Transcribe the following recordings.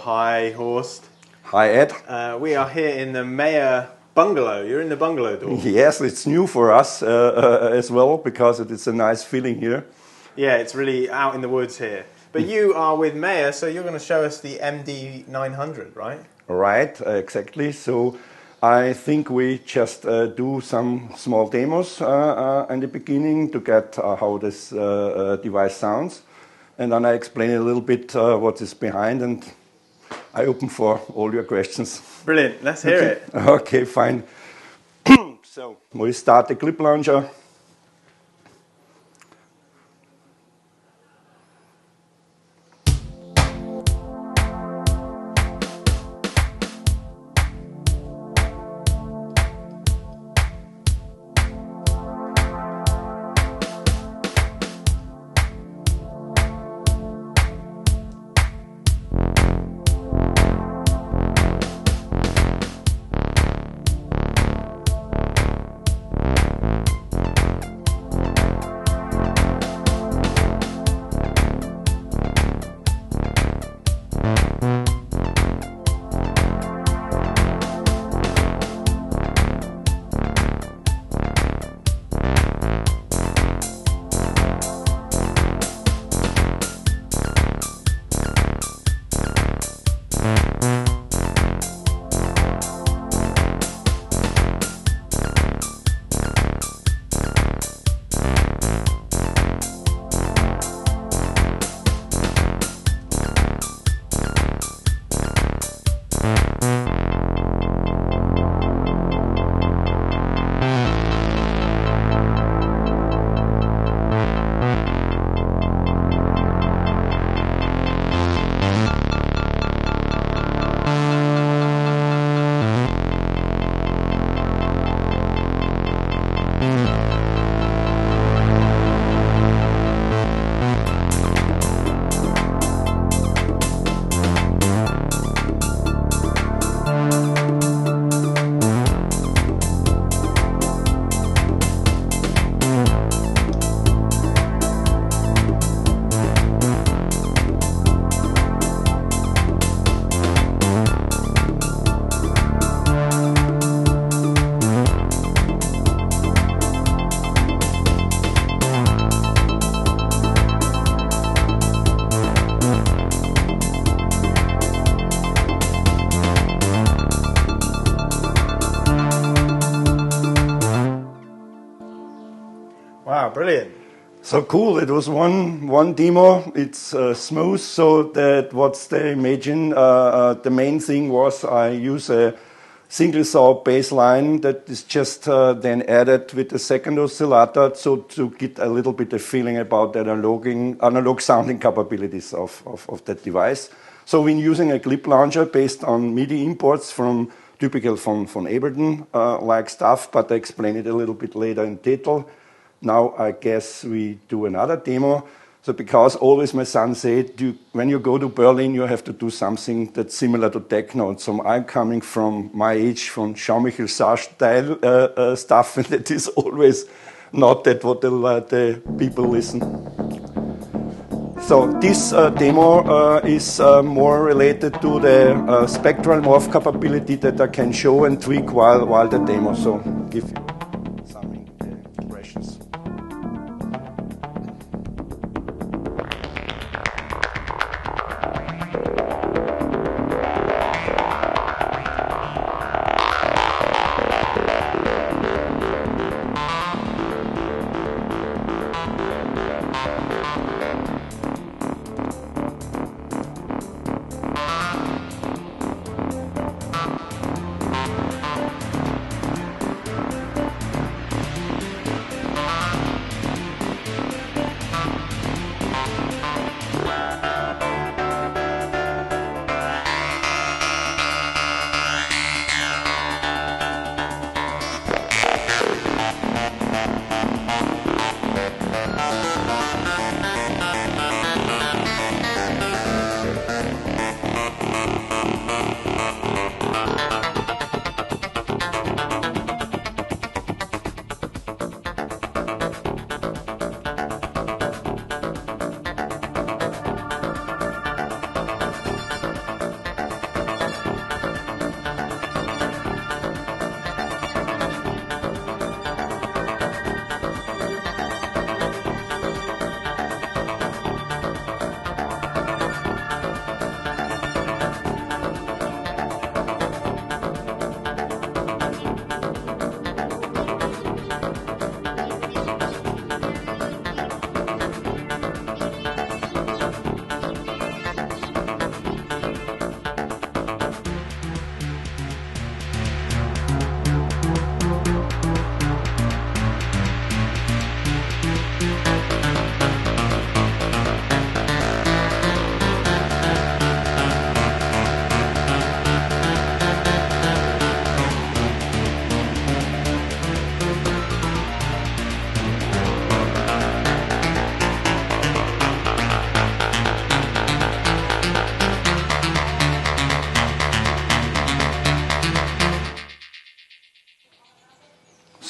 hi Horst. Hi Ed. We are here in the Mayer bungalow. You're in the bungalow door. Yes, it's new for us as well because it's a nice feeling here. Yeah, it's really out in the woods here. But you are with Mayer, so you're going to show us the MD900, right? Right, exactly. So I think we just do some small demos in the beginning to get how this device sounds. And then I explain a little bit what is behind, and I open for all your questions. Brilliant, let's hear it. Okay, fine. So we start the clip launcher. Wow, brilliant. So cool, it was one demo, it's smooth, so that what's the imagine, the main thing was I use a single saw bass line that is just then added with the second oscillator, so to get a little bit of feeling about the analog sounding capabilities of that device. So when using a clip launcher based on MIDI imports from typical from Ableton like stuff, but I explain it a little bit later in detail. Now I guess we do another demo. So because always my son said, when you go to Berlin, you have to do something that's similar to techno. So I'm coming from my age, from Jean-Michel Sarge style stuff, and it is always not that what the people listen. So this demo is more related to the spectral morph capability that I can show and tweak while the demo. So give you some impressions.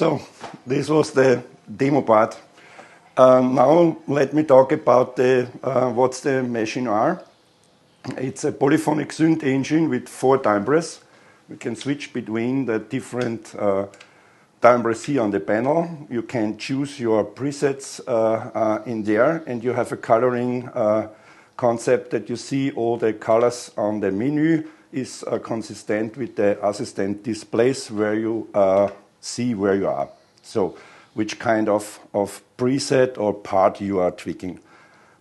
So this was the demo part. Now let me talk about what's the machine are. It's a polyphonic synth engine with 4 timbres. We can switch between the different timbres here on the panel. You can choose your presets in there, and you have a coloring concept that you see all the colors on the menu is consistent with the assistant displays where you see where you are. So which kind of preset or part you are tweaking.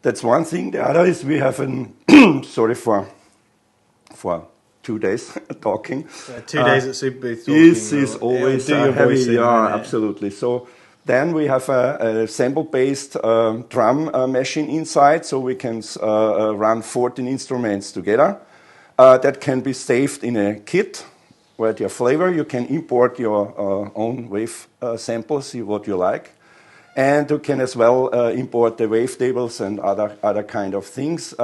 That's one thing. The other is we have an sorry for 2 days talking. 2 days at Superbooth. This is always heavy. Yeah, in, absolutely. So then we have a sample-based drum machine inside, so we can run 14 instruments together. That can be saved in a kit with your flavor. You can import your own wave samples, see what you like. And you can as well import the wavetables and other kind of things.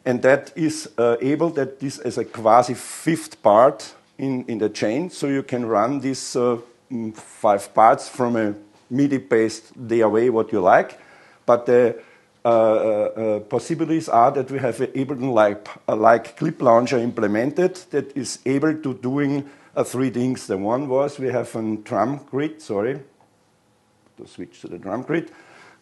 And that is that this is a quasi 5th part in the chain. So you can run these 5 parts from a MIDI-based DAW, what you like. But the possibilities are that we have an Ableton-like clip launcher implemented that is able to doing 3 things. The one was we have a drum grid, to switch to the drum grid.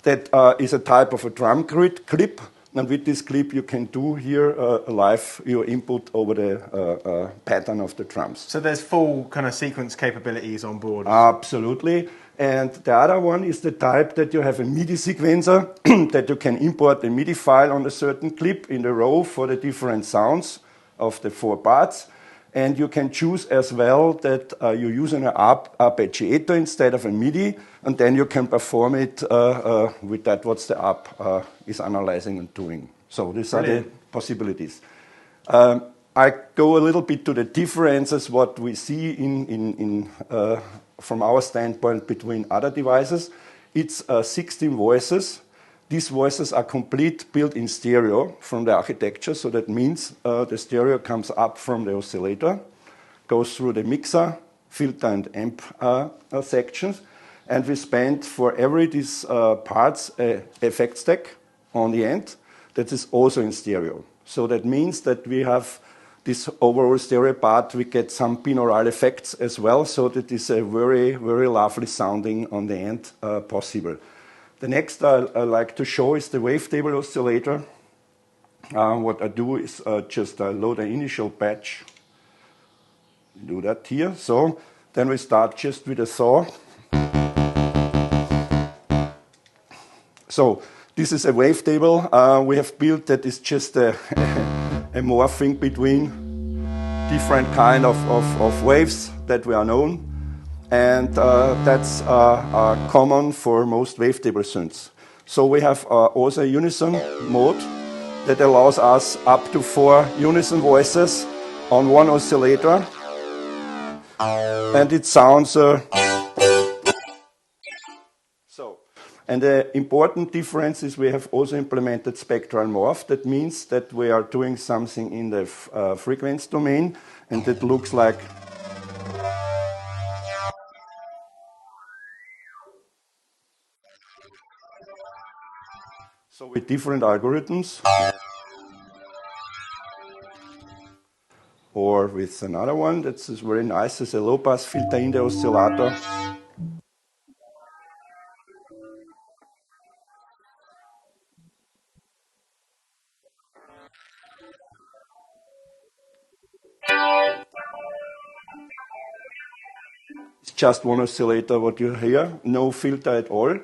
That is a type of a drum grid clip. And with this clip, you can do here live your input over the pattern of the drums. So there's full kind of sequence capabilities on board. Absolutely. And the other one is the type that you have a MIDI sequencer that you can import a MIDI file on a certain clip in the row for the different sounds of the 4 parts. And you can choose as well that you use an arpeggiator instead of a MIDI, and then you can perform it with that what the app is analyzing and doing. So these are the possibilities. I go a little bit to the differences what we see from our standpoint between other devices. It's 16 voices. These voices are complete built in stereo from the architecture, so that means the stereo comes up from the oscillator, goes through the mixer, filter and amp sections, and we spend for every these parts a effect stack on the end that is also in stereo. So that means that we have this overall stereo part, we get some binaural effects as well, so that is a very, very lovely sounding on the end possible. The next I like to show is the wavetable oscillator. What I do is just load an initial patch. Do that here. So then we start just with a saw. So this is a wavetable we have built that is just a morphing between different kind of waves that we are known. And that's common for most wavetable synths. So we have also a unison mode that allows us up to 4 unison voices on one oscillator. And it sounds And the important difference is we have also implemented spectral morph. That means that we are doing something in the frequency domain, and that looks like so with different algorithms, or with another one that's very nice, is a low-pass filter in the oscillator. It's just one oscillator what you hear, no filter at all.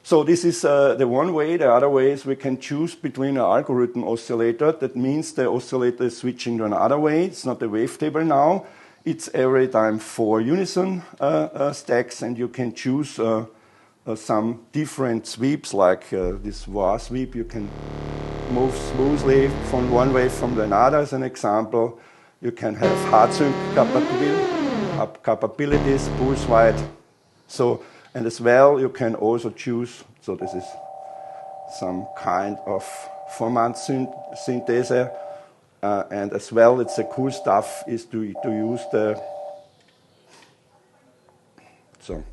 So this is the one way. The other way is we can choose between an algorithm oscillator. That means the oscillator is switching to another way. It's not a wavetable now. It's every time 4 unison stacks, and you can choose some different sweeps, like this wah sweep. You can move smoothly from one wave from another, as an example. You can have hard sync capabilities, pulse wide. So, and as well, you can also choose, so this is some kind of format synthesis, and as well, it's a cool stuff is to use the, so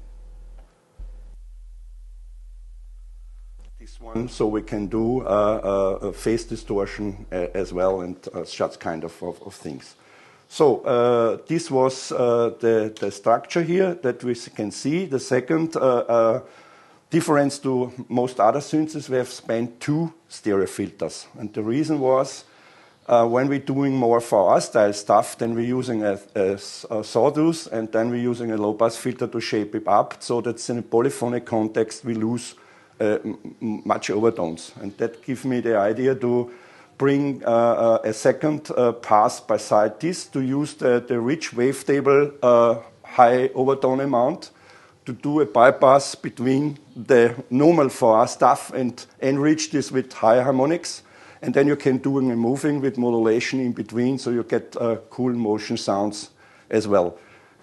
this one, so we can do a phase distortion as well, and such kind of things. So this was the structure here that we can see. The second difference to most other synths, we have spent 2 stereo filters. And the reason was, when we're doing more VA style stuff, then we're using a sawtooth, and then we're using a low-pass filter to shape it up, so that in a polyphonic context we lose much overtones. And that gives me the idea to bring a second pass beside this, to use the rich wavetable high overtone amount, to do a bypass between the normal VA stuff and enrich this with high harmonics. And then you can do a moving with modulation in between, so you get cool motion sounds as well.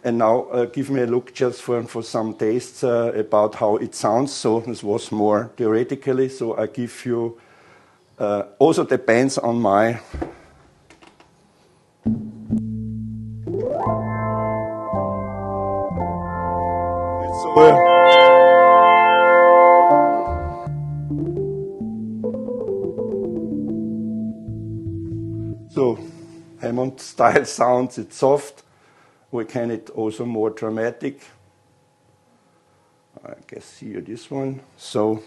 And now give me a look just for some tastes about how it sounds. So this was more theoretically, so I give you also depends on my so Hammond style sounds, it's soft. We can it also more dramatic. I guess here this one. So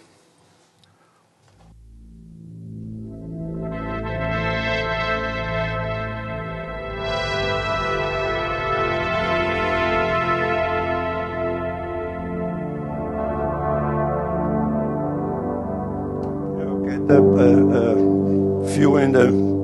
you get a few in the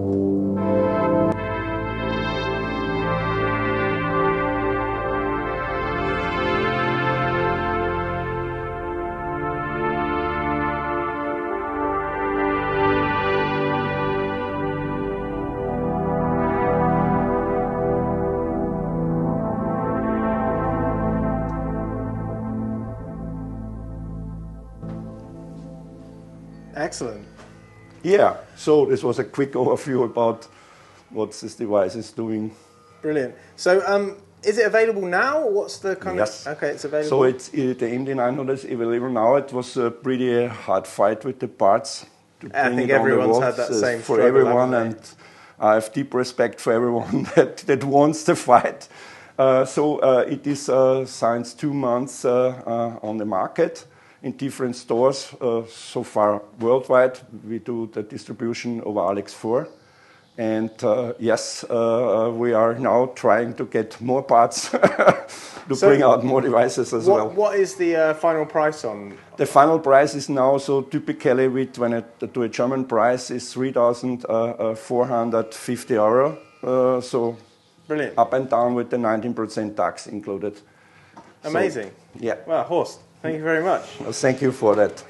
Excellent. Yeah, so this was a quick overview about what this device is doing. Brilliant. So is it available now? What's the kind Yes. of... Okay, it's available. So it's, the MD900 is available now. It was a pretty hard fight with the parts. I think everyone's had that same for struggle, everyone, haven't they? and I have deep respect for everyone that wants the fight. It is since 2 months on the market in different stores. So far worldwide, we do the distribution over Alex4. And yes, we are now trying to get more parts to bring out more devices as well. What is the final price on? The final price is now, so typically when I do a German price, is 3,450 euro. So Brilliant. Up and down with the 19% tax included. Amazing. So, yeah. Well, Horst, thank you very much. Thank you for that.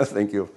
Thank you.